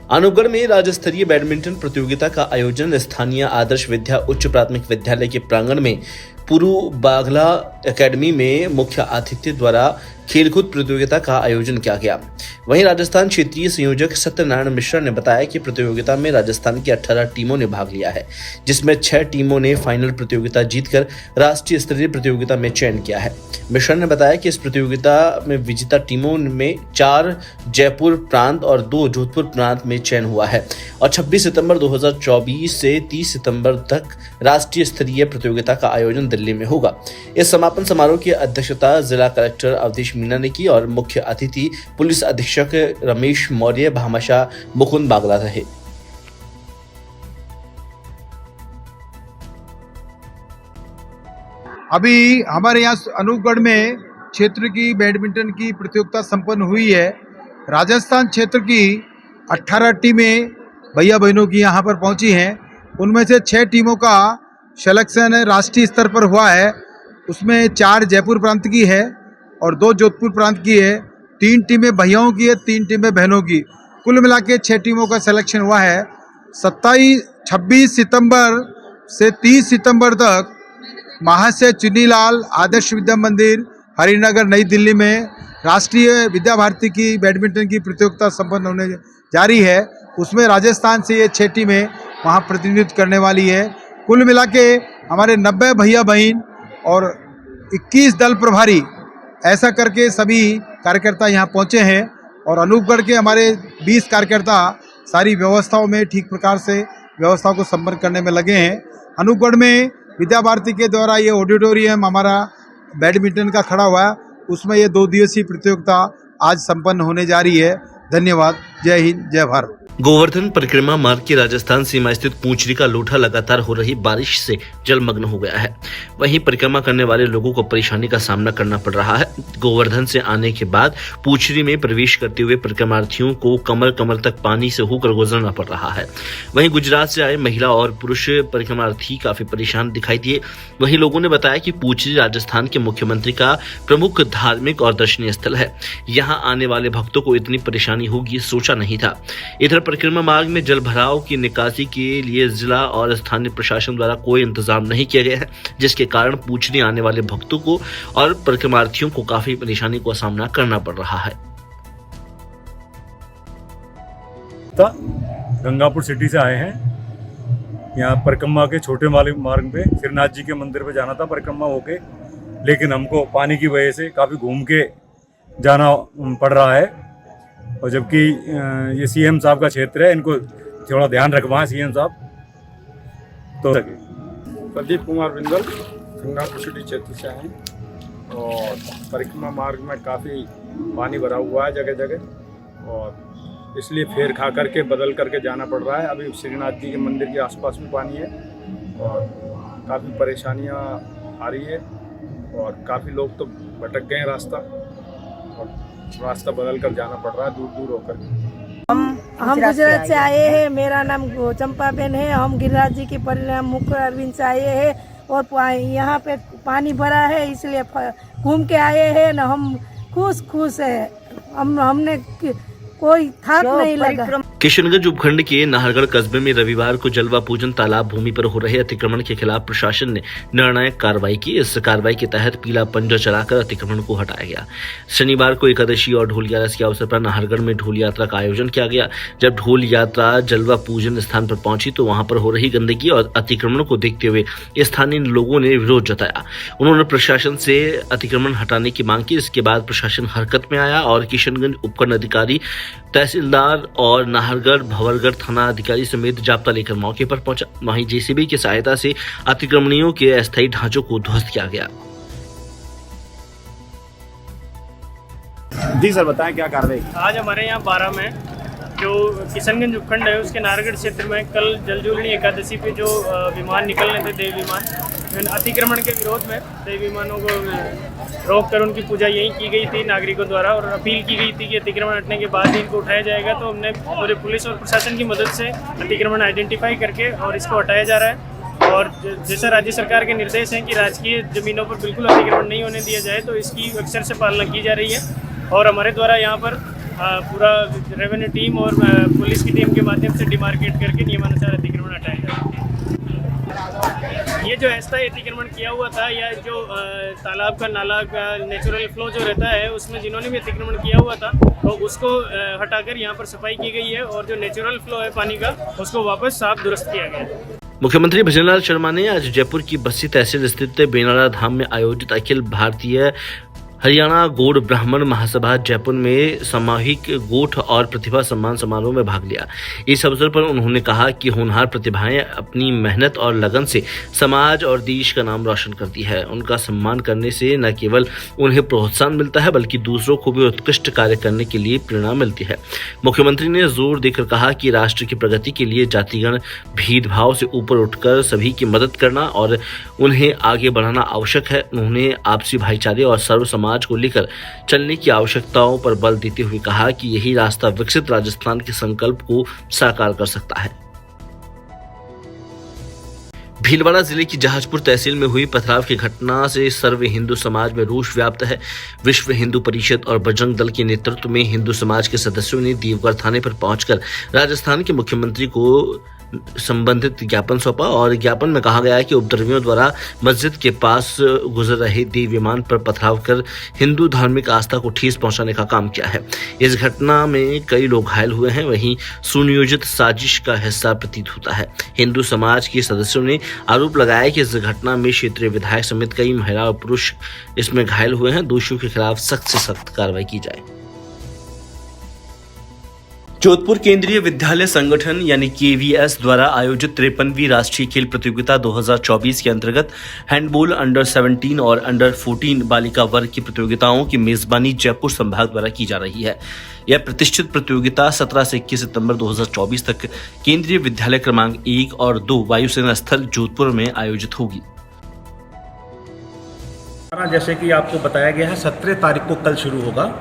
अनूपगढ़ में राज्य स्तरीय बैडमिंटन प्रतियोगिता का आयोजन स्थानीय आदर्श विद्या उच्च प्राथमिक विद्यालय के प्रांगण में पुरु बागला एकेडमी में मुख्य आतिथ्य द्वारा खेलकूद प्रतियोगिता का आयोजन किया गया। वहीं राजस्थान क्षेत्रीय संयोजक सत्यनारायण मिश्रा ने बताया कि प्रतियोगिता में राजस्थान की 18 टीमों ने भाग लिया है, जिसमें 6 टीमों ने फाइनल प्रतियोगिता जीतकर राष्ट्रीय स्तरीय प्रतियोगिता में चयन किया है। मिश्रा ने बताया कि इस प्रतियोगिता में विजेता टीमों में 4 जयपुर प्रांत और 2 जोधपुर प्रांत में चयन हुआ है और 26 सितंबर 2024 से 30 सितंबर तक राष्ट्रीय स्तरीय प्रतियोगिता का आयोजन दिल्ली में होगा। इस समापन समारोह की अध्यक्षता जिला कलेक्टर अवधेश मीना ने की और मुख्य अतिथि पुलिस अधीक्षक रमेश मौर्य भामाशाह मुकुंद बागला रहे। अभी हमारे यहाँ अनूपगढ़ में क्षेत्र की बैडमिंटन की प्रतियोगिता संपन्न हुई है। राजस्थान क्षेत्र की 18 टीमें भैया बहनों की यहाँ पर पहुँची हैं। उनमें से 6 टीमों का सिलेक्शन राष्ट्रीय स्तर पर हुआ है। उसमें 4 जयपुर प्रांत की है और 2 जोधपुर प्रांत की है। 3 टीमें भैयाओं की है, 3 टीमें बहनों की। कुल मिला के 6 टीमों का सिलेक्शन हुआ है। 26 सितंबर से 30 सितंबर तक महाशय चुन्नीलाल आदर्श विद्या मंदिर हरिनगर नई दिल्ली में राष्ट्रीय विद्या भारती की बैडमिंटन की प्रतियोगिता संपन्न होने जा रही है। उसमें राजस्थान से ये 6 टीमें वहाँ प्रतिनिधित्व करने वाली है। कुल मिला के हमारे 90 भैया बहन और 21 दल प्रभारी ऐसा करके सभी कार्यकर्ता यहाँ पहुँचे हैं और अनूपगढ़ के हमारे 20 कार्यकर्ता सारी व्यवस्थाओं में ठीक प्रकार से व्यवस्थाओं को संपन्न करने में लगे हैं। अनूपगढ़ में विद्या भारती के द्वारा ये ऑडिटोरियम हमारा बैडमिंटन का खड़ा हुआ है, उसमें ये 2 दिवसीय प्रतियोगिता आज संपन्न होने जा रही है। धन्यवाद। जय हिंद, जय भारत। गोवर्धन परिक्रमा मार्ग की राजस्थान सीमा स्थित पूंछरी का लोठा लगातार हो रही बारिश से जलमग्न हो गया है। वहीं परिक्रमा करने वाले लोगों को परेशानी का सामना करना पड़ रहा है। गोवर्धन से आने के बाद पूंछरी में प्रवेश करते हुए परिक्रमार्थियों को कमर कमर तक पानी से होकर गुजरना पड़ रहा है। वहीं गुजरात से आए महिला और पुरुष परिक्रमार्थी काफी परेशान दिखाई दिए। वहीं लोगों ने बताया कि पूंछरी राजस्थान के मुख्यमंत्री का प्रमुख धार्मिक और दर्शनीय स्थल है। यहाँ आने वाले भक्तों को इतनी परेशानी होगी सोचा नहीं था। इधर परिक्रमा मार्ग में जल भराव की निकासी के लिए जिला और स्थानीय प्रशासन द्वारा कोई इंतजाम नहीं किया गया है, जिसके कारण पूंछरी आने वाले भक्तों को और परिक्रमार्थियों को काफी परेशानी का सामना करना पड़ रहा है। गंगापुर सिटी से आए हैं। यहाँ परिक्रमा के छोटे वाले मार्ग पे श्रीनाथ जी के मंदिर पे जाना था परिक्रमा होके, लेकिन हमको पानी की वजह से काफी घूम के जाना पड़ रहा है। और जबकि ये सीएम साहब का क्षेत्र है, इनको थोड़ा ध्यान रखवाएं सीएम साहब। तो प्रदीप कुमार बिंदल गंगापुर सिटी क्षेत्र से आए और परिक्रमा मार्ग में काफ़ी पानी भरा हुआ है जगह जगह, और इसलिए फेर खा करके बदल करके जाना पड़ रहा है। अभी श्रीनाथ जी के मंदिर के आसपास भी पानी है और काफ़ी परेशानियां आ रही है और काफ़ी लोग तो भटक गए रास्ता और रास्ता बदल कर जाना पड़ रहा है दूर दूर होकर। हम गुजरात से आए हैं। मेरा नाम चंपा बेन है। हम गिरिराज जी के परिणाम मुख्य अरविंद से आए हैं और यहाँ पे पानी भरा है, इसलिए घूम के आए हैं न। हम खुश है। हमने कोई थाक नहीं लगा। किशनगंज उपखंड के नाहरगढ़ कस्बे में रविवार को जलवा पूजन तालाब भूमि पर हो रहे अतिक्रमण के खिलाफ प्रशासन ने निर्णायक कार्रवाई की। इस कार्रवाई के तहत पीला पंजा चलाकर अतिक्रमण को हटाया गया। शनिवार को एकादशी और ढोल यात्रा के अवसर पर नाहरगढ़ में ढोल यात्रा का आयोजन किया गया। जब ढोल यात्रा जलवा पूजन स्थान पर पहुंची तो वहां पर हो रही गंदगी और अतिक्रमण को देखते हुए स्थानीय लोगों ने विरोध जताया। उन्होंने प्रशासन से अतिक्रमण हटाने की मांग की। इसके बाद प्रशासन हरकत में आया और किशनगंज उपखंड अधिकारी, तहसीलदार और नाहरगढ़ भवरगढ़ थाना अधिकारी समेत जाब्ता लेकर मौके पर पहुंचा। वहीं जेसीबी की सहायता से अतिक्रमणियों के अस्थायी ढांचों को ध्वस्त किया गया। जी सर, बताएं क्या कार्रवाई? आज हमारे यहाँ 12 में जो किशनगंज उपखंड है उसके नाहरगढ़ क्षेत्र में कल जलजूलनी एकादशी पे जो विमान निकलने थे, देव विमान, अतिक्रमण के विरोध में देव विमानों को रोक कर उनकी पूजा यहीं की गई थी नागरिकों द्वारा और अपील की गई थी कि अतिक्रमण हटने के बाद ही इनको उठाया जाएगा। तो हमने पूरे पुलिस और प्रशासन की मदद से अतिक्रमण आइडेंटिफाई करके और इसको हटाया जा रहा है। और जैसा राज्य सरकार के निर्देश हैं कि राजकीय ज़मीनों पर बिल्कुल अतिक्रमण नहीं होने दिया जाए, तो इसकी अक्सर से पालना की जा रही है। और हमारे द्वारा यहाँ पर पूरा रेवेन्यू टीम और पुलिस की टीम के माध्यम से डिमार्केट करके नियमानुसार अतिक्रमण हटाया जाए। ये जो अस्थायी अतिक्रमण किया हुआ था या जो तालाब का नाला का नेचुरल फ्लो जो रहता है उसमें जिन्होंने भी अतिक्रमण किया हुआ था तो उसको हटाकर यहाँ पर सफाई की गई है और जो नेचुरल फ्लो है पानी का उसको वापस साफ दुरुस्त किया गया है। मुख्यमंत्री भजनलाल शर्मा ने आज जयपुर की बस्सी तहसील स्थित बेनाला धाम में आयोजित अखिल भारतीय हरियाणा गौड़ ब्राह्मण महासभा जयपुर में सामूहिक गोठ और प्रतिभा सम्मान समारोह में भाग लिया। इस अवसर पर उन्होंने कहा कि होनहार प्रतिभाएं अपनी मेहनत और लगन से समाज और देश का नाम रोशन करती है। उनका सम्मान करने से न केवल उन्हें प्रोत्साहन मिलता है बल्कि दूसरों को भी उत्कृष्ट कार्य करने के लिए प्रेरणा मिलती है। मुख्यमंत्री ने जोर देकर कहा कि राष्ट्र की प्रगति के लिए जातिगण भेदभाव से ऊपर उठकर सभी की मदद करना और उन्हें आगे बढ़ाना आवश्यक है। उन्होंने आपसी भाईचारे और सर्व समाज को लेकर चलने की आवश्यकताओं पर बल देते हुए कहा कि यही रास्ता विकसित राजस्थान के संकल्प को साकार कर सकता है। भीलवाड़ा जिले की जहाजपुर तहसील में हुई पथराव की घटना से सर्व हिंदू समाज में रोष व्याप्त है। विश्व हिंदू परिषद और बजरंग दल के नेतृत्व में हिंदू समाज के सदस्यों ने देवघर थाने पर पहुंचकर राजस्थान के मुख्यमंत्री को संबंधित ज्ञापन सौंपा और ज्ञापन में कहा गया है कि उपद्रवियों द्वारा मस्जिद के पास गुजर रहे देव विमान पर पथराव कर हिंदू धार्मिक आस्था को ठेस पहुंचाने का काम किया है। इस घटना में कई लोग घायल हुए हैं, वहीं सुनियोजित साजिश का हिस्सा प्रतीत होता है। हिंदू समाज के सदस्यों ने आरोप लगाया कि इस घटना में क्षेत्रीय विधायक समेत कई महिला और पुरुष इसमें घायल हुए हैं। दोषियों के खिलाफ सख्त से सख्त कार्रवाई की जाए। जोधपुर केंद्रीय विद्यालय संगठन यानी KVS द्वारा आयोजित 53वीं राष्ट्रीय खेल प्रतियोगिता 2024 के अंतर्गत हैंडबॉल अंडर 17 और अंडर 14 बालिका वर्ग की प्रतियोगिताओं की मेजबानी जयपुर संभाग द्वारा की जा रही है। यह प्रतिष्ठित प्रतियोगिता 17 से 21 सितंबर 2024 तक केंद्रीय विद्यालय क्रमांक 1 और 2 वायुसेना स्थल जोधपुर में आयोजित होगी। जैसे कि आपको बताया गया है 17 तारीख को कल शुरू होगा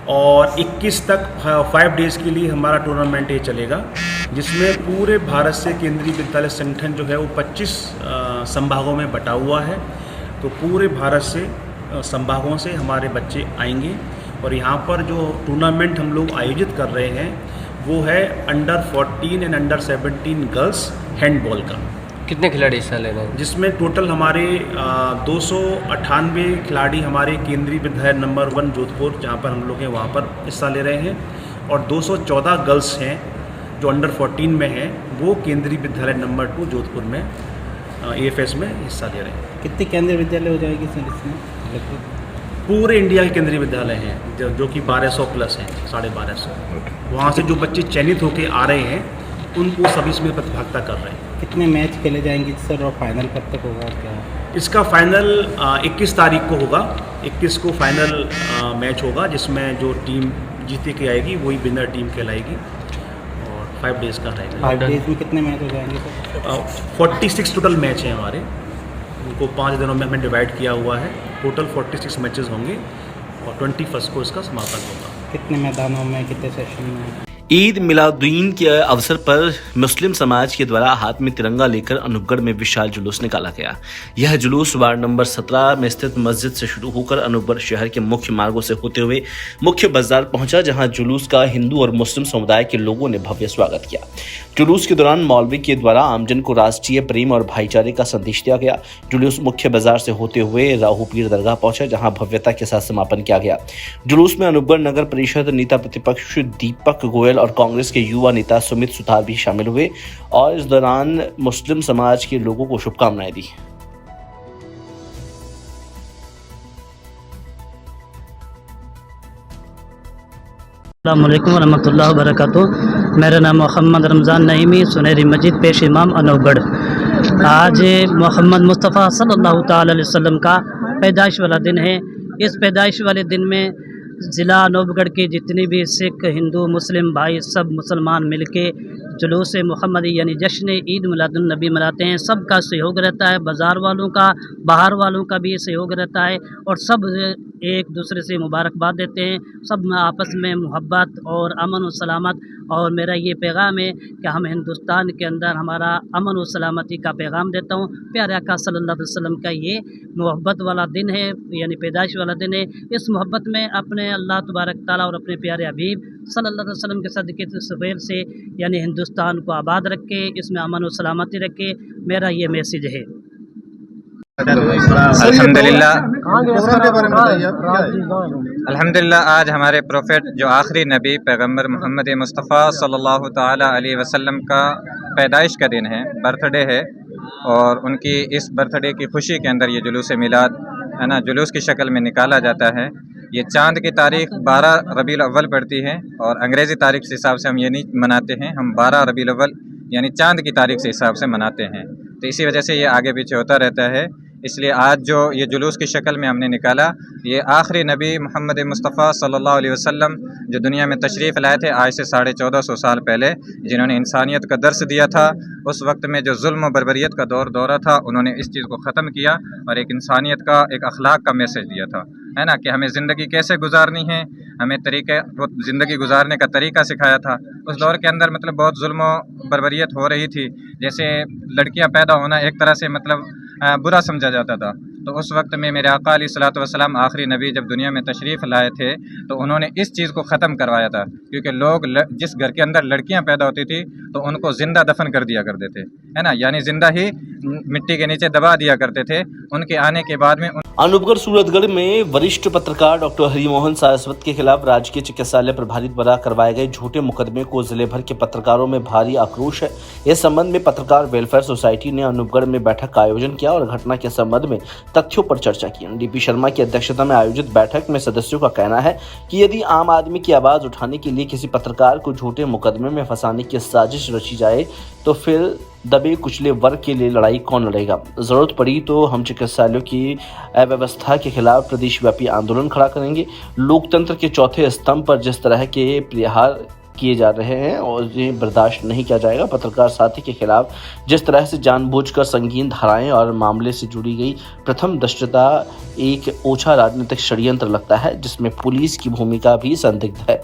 और 21 तक 5 डेज़ के लिए हमारा टूर्नामेंट ये चलेगा, जिसमें पूरे भारत से केंद्रीय विद्यालय संगठन जो है वो 25 संभागों में बटा हुआ है। तो पूरे भारत से संभागों से हमारे बच्चे आएंगे और यहाँ पर जो टूर्नामेंट हम लोग आयोजित कर रहे हैं वो है under 14 and under 17 girls handball का। कितने खिलाड़ी हिस्सा ले रहे हैं? जिसमें टोटल हमारे 298 खिलाड़ी हमारे केंद्रीय विद्यालय नंबर 1 जोधपुर जहाँ पर हम लोग हैं वहाँ पर हिस्सा ले रहे हैं और 214 गर्ल्स हैं जो अंडर 14 में हैं, वो केंद्रीय विद्यालय नंबर 2 जोधपुर में AFS में हिस्सा ले रहे हैं। कितने केंद्रीय विद्यालय हो जाएगी सर इसमें? पूरे इंडिया के केंद्रीय विद्यालय हैं जो कि 1200 प्लस हैं, 1250। वहाँ से जो बच्चे चयनित होकर आ रहे हैं उनको सभी इसमें प्रतिभागिता कर रहे हैं। कितने मैच खेले जाएंगे सर और फाइनल कब तक होगा क्या? इसका फाइनल 21 तारीख को होगा। 21 को फाइनल मैच होगा जिसमें जो टीम जीते के आएगी वही विनर टीम कहलाएगी और 5 डेज़ का रहेगा। 5 डेज़ में कितने मैच हो जाएंगे सर? 46 टोटल मैच हैं हमारे, उनको 5 दिनों में हमने डिवाइड किया हुआ है। टोटल 46 मैचेस होंगे और 21 को इसका समापन होगा। कितने मैदानों में, कितने सेशन में? ईद मिलादुद्दीन के अवसर पर मुस्लिम समाज के द्वारा हाथ में तिरंगा लेकर अनूपगढ़ में विशाल जुलूस निकाला गया। यह जुलूस वार्ड नंबर 17 में स्थित मस्जिद से शुरू होकर अनूपगढ़ शहर के मुख्य मार्गों से होते हुए मुख्य बाजार पहुंचा, जहां जुलूस का हिंदू और मुस्लिम समुदाय के लोगों ने भव्य स्वागत किया। जुलूस के दौरान मौलवी के द्वारा आमजन को राष्ट्रीय प्रेम और भाईचारे का संदेश दिया गया। जुलूस मुख्य बाजार से होते हुए राहू पीर दरगाह पहुंचा, जहां भव्यता के साथ समापन किया गया। जुलूस में अनूपगढ़ नगर परिषद नेता प्रतिपक्ष दीपक गोयल और कांग्रेस के युवा नेता सुमित सुतार भी शामिल हुए और इस दौरान मुस्लिम समाज के लोगों को शुभकामनाएं दी। अस्सलामुअलैकुम वरहमतुल्लाहि वबरकातुहू। मेरा नाम मोहम्मद रमज़ान नईमी, सुनहरी मस्जिद पेश इमाम अनूपगढ़। आज मोहम्मद मुस्तफ़ा सल्लल्लाहु ताला अलैहि वसल्लम का पैदाइश वाला दिन है। इस पैदाइश वाले दिन में ज़िला अनूपगढ़ के जितने भी सिख, हिंदू, मुस्लिम भाई सब मुसलमान मिलके जुलूस मोहम्मदी यानी जश्न ईद मिलादुन नबी मनाते हैं। सबका सहयोग रहता है, बाज़ार वालों का, बाहर वालों का भी सहयोग रहता है और सब एक दूसरे से मुबारकबाद देते हैं। सब में आपस में मोहब्बत और अमन और सलामत और मेरा ये पैगाम है कि हम हिंदुस्तान के अंदर हमारा अमन और सलामती का पैगाम देता हूँ। प्यारे आका सल्लल्लाहु अलैहि वसल्लम का ये मोहब्बत वाला दिन है, यानी पैदाइश वाला दिन है। इस मोहब्बत में अपने अल्लाह तबारक ताला और अपने प्यारे हबीब सल्लल्लाहु अलैहि वसल्लम के सदक़े सफ़ेर से यानी हिंदुस्तान को आबाद रखे, इसमें अमन और सलामती रखे, मेरा ये मैसेज है। अल्हम्दुलिल्लाह आज हमारे प्रोफेट जो आखिरी नबी पैगंबर मोहम्मद मुस्तफ़ा सल्लल्लाहु ताला अलैहि वसल्लम का पैदाइश का दिन है, बर्थडे है, और उनकी इस बर्थडे की खुशी के अंदर ये जुलूस मिलाद है ना, जुलूस की शक्ल में निकाला जाता है। ये चाँद की तारीख 12 रबीउल अव्वल पड़ती है और अंग्रेज़ी तारीख के हिसाब से हम ये नहीं मनाते हैं, हम 12 रबीउल अव्वल यानी चाँद की तारीख से हिसाब से मनाते हैं। तो इसी वजह से ये आगे पीछे होता रहता है। इसलिए आज जो ये जुलूस की शक्ल में हमने निकाला, ये आखिरी नबी मोहम्मद मुस्तफ़ा सल्लल्लाहु अलैहि वसल्लम जो दुनिया में तशरीफ़ लाए थे आज से 1450 साल पहले, जिन्होंने इंसानियत का दर्स दिया था। उस वक्त में जो जुल्म और बर्बरियत का दौरा था, उन्होंने इस चीज़ को ख़त्म किया और एक इंसानियत का, एक अखलाक का मैसेज दिया था, है ना, कि हमें ज़िंदगी कैसे गुजारनी है, हमें ज़िंदगी गुजारने का तरीका सिखाया था। उस दौर के अंदर मतलब बहुत जुल्म बर्बरियत हो रही थी, जैसे लड़कियां पैदा होना एक तरह से मतलब बुरा समझा जाता था। तो उस वक्त में मेरे आका अलैहिस्सलातु वस्सलाम आखिरी नबी जब दुनिया में तशरीफ़ लाए थे तो उन्होंने इस चीज़ को ख़त्म करवाया था, क्योंकि लोग जिस घर के अंदर लड़कियां पैदा होती थी तो उनको ज़िंदा दफन कर दिया करते थे, है ना, यानी ज़िंदा ही मिट्टी के नीचे दबा दिया करते थे। उनके आने के बाद में अनूपगढ़ सूरतगढ़ में वरिष्ठ पत्रकार डॉक्टर हरिमोहन सारस्वत के खिलाफ राजकीय चिकित्सालय प्रभारी द्वारा करवाए गए झूठे मुकदमे को जिले भर के पत्रकारों में भारी आक्रोश है। इस संबंध में पत्रकार वेलफेयर सोसाइटी ने अनूपगढ़ में बैठक का आयोजन किया और घटना के संबंध में तथ्यों पर चर्चा की। डीपी शर्मा की अध्यक्षता में आयोजित बैठक में सदस्यों का कहना है कि यदि आम आदमी की आवाज उठाने के लिए किसी पत्रकार को झूठे मुकदमे में फंसाने की साजिश रची जाए तो फिर दबे कुचले वर्ग के लिए लड़ाई कौन लड़ेगा। जरूरत पड़ी तो हम चिकित्सालयों की अव्यवस्था के खिलाफ प्रदेशव्यापी आंदोलन खड़ा करेंगे। लोकतंत्र के चौथे स्तंभ पर जिस तरह के प्रहार किए जा रहे हैं और ये बर्दाश्त नहीं किया जाएगा। पत्रकार साथी के खिलाफ जिस तरह से जानबूझकर संगीन धाराएं और मामले से जुड़ी गई प्रथम दृष्टता एक ओछा राजनीतिक षड्यंत्र लगता है, जिसमें पुलिस की भूमिका भी संदिग्ध है।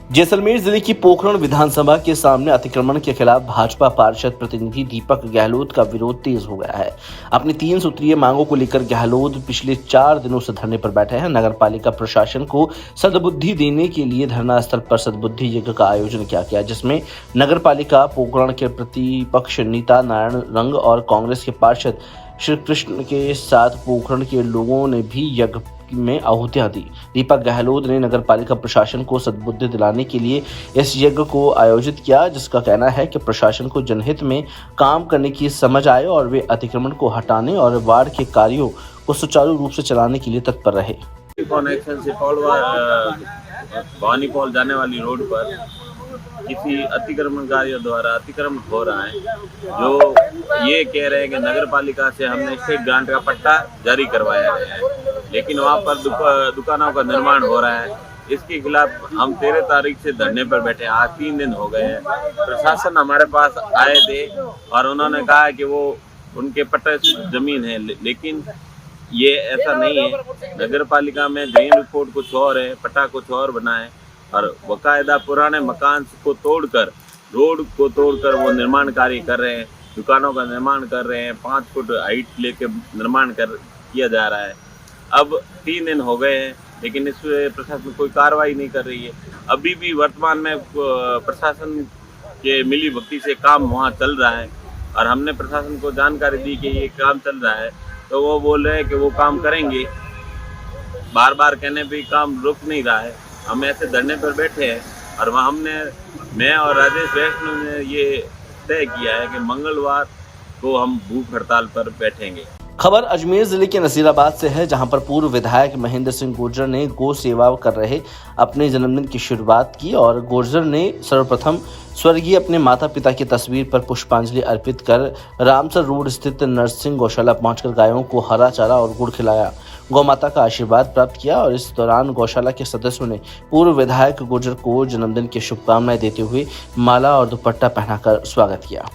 जैसलमेर जिले की पोखरण विधानसभा के सामने अतिक्रमण के खिलाफ भाजपा पार्षद प्रतिनिधि दीपक गहलोत का विरोध तेज हो गया है। अपनी 3 सूत्रीय मांगों को लेकर गहलोत पिछले 4 दिनों से धरने पर बैठे हैं। नगर पालिका प्रशासन को सद्बुद्धि देने के लिए धरना स्थल पर सद्बुद्धि यज्ञ का आयोजन किया गया, जिसमें नगर पालिका पोखरण के प्रतिपक्ष नेता नारायण रंग और कांग्रेस के पार्षद श्री कृष्ण के साथ पोखरण के लोगों ने भी यज्ञ में आहुतियां दी। दीपक गहलोत ने नगर पालिका प्रशासन को सद्बुद्धि दिलाने के लिए इस यज्ञ को आयोजित किया, जिसका कहना है कि प्रशासन को जनहित में काम करने की समझ आए और वे अतिक्रमण को हटाने और वार्ड के कार्यों को सुचारू रूप से चलाने के लिए तत्पर रहे। कनेक्शन से भवानीपॉल जाने वाली रोड पर किसी अतिक्रमणकारियों द्वारा अतिक्रमण हो रहा है, जो ये कह रहे हैं कि नगर पालिका से हमने स्टेट ग्रांट का पट्टा जारी करवाया है, लेकिन वहाँ पर दुकानों का निर्माण हो रहा है। इसके खिलाफ हम 13 तारीख से धरने पर बैठे, आज 3 दिन हो गए हैं। प्रशासन हमारे पास आए थे और उन्होंने कहा कि वो उनके पट्टे जमीन है, लेकिन ये ऐसा नहीं है। नगर पालिका में ड्रेन रिपोर्ट कुछ और है, पट्टा कुछ और बना है और बकायदा पुराने मकान को तोड़कर, रोड को तोड़कर वो निर्माण कार्य कर रहे हैं, दुकानों का निर्माण कर रहे हैं। 5 फुट हाइट लेके निर्माण किया जा रहा है। अब 3 दिन हो गए हैं, लेकिन इस प्रशासन कोई कार्रवाई नहीं कर रही है। अभी भी वर्तमान में प्रशासन के मिली भगती से काम वहाँ चल रहा है और हमने प्रशासन को जानकारी दी कि ये काम चल रहा है, तो वो बोल रहे हैं कि वो काम करेंगे। बार बार कहने पे काम रुक नहीं रहा है। हम ऐसे धरने पर बैठे हैं और वहाँ मैं और राजेश वैष्णव ने ये तय किया है कि मंगलवार को हम भूख हड़ताल पर बैठेंगे। खबर अजमेर जिले के नसीराबाद से है, जहां पर पूर्व विधायक महेंद्र सिंह गुर्जर ने गौ सेवा कर रहे अपने जन्मदिन की शुरुआत की और गुर्जर ने सर्वप्रथम स्वर्गीय अपने माता पिता की तस्वीर पर पुष्पांजलि अर्पित कर रामसर रोड स्थित नरसिंह गौशाला पहुंचकर गायों को हरा चारा और गुड़ खिलाया, गौ माता का आशीर्वाद प्राप्त किया और इस दौरान गौशाला के सदस्यों ने पूर्व विधायक गुर्जर को जन्मदिन की शुभकामनाएं देते हुए माला और दुपट्टा पहनाकर स्वागत किया।